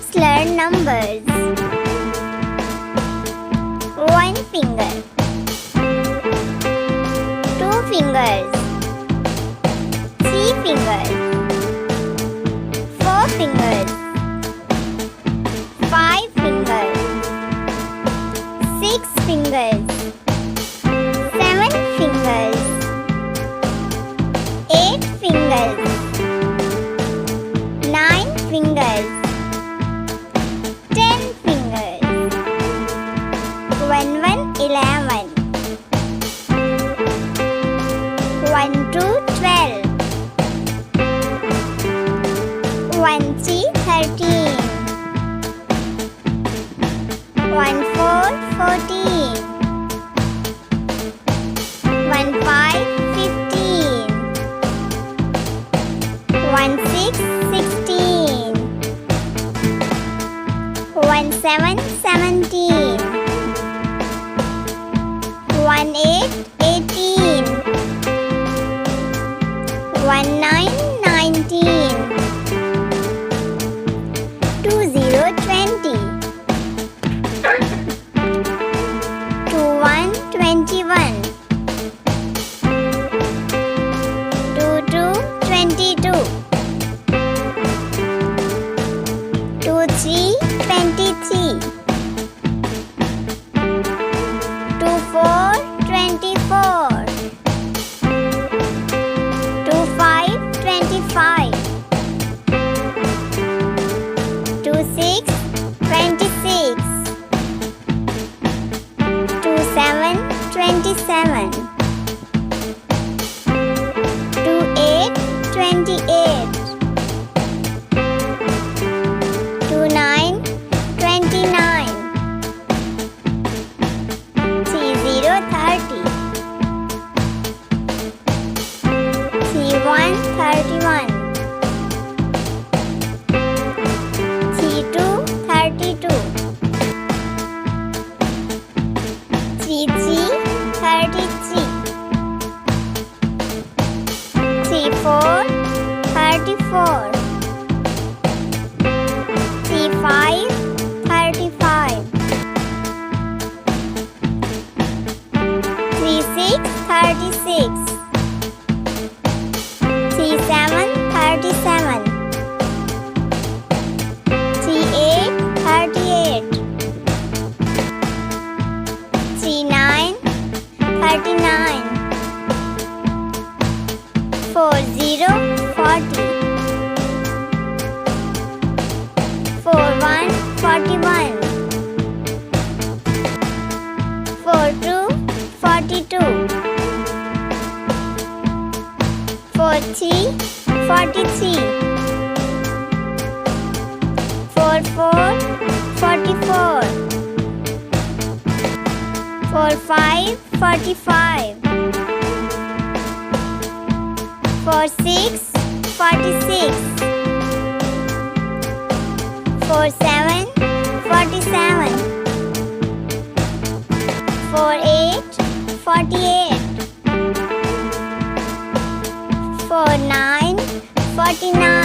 Let's learn numbers. 1 finger, 2 fingers, 3 fingers, 4 fingers, 5 fingers, 6 fingers, 7 fingers, 8 fingers, 9 fingers, 10 fingers, 11, 1, 2, 12, 1, 3, 13, 1, 4, 14, 1, 5, 15, 1, 6, 16, 1, 7, 17, 1, 8, 18, 1, 9, 19, 2, 0, 20, 2, 1, 21, 2, 2, 22, 2, 3, 23, 2, 4, 24, 2, 5, 25, 2, 6, 26, 2, 7, 27, 2, 8, 28, 2, 9, 29, 3, 0, 30, 3, 1, 31, 3, 2, 32, 3, 3, 33, 3, 4, 34, 3, 5, 35, 3, 6, 36, 3, 7, 37, 3, 8, 38, 3, 9, 39, 4, 0, 40, 4, 1, 41, 4, 2, 42, 4, 3, 43, 4, 4, 44, 4, 5, 45, 4, 6, 46, 4, 7, 47, 4, 8, 48, 4, 9, 49.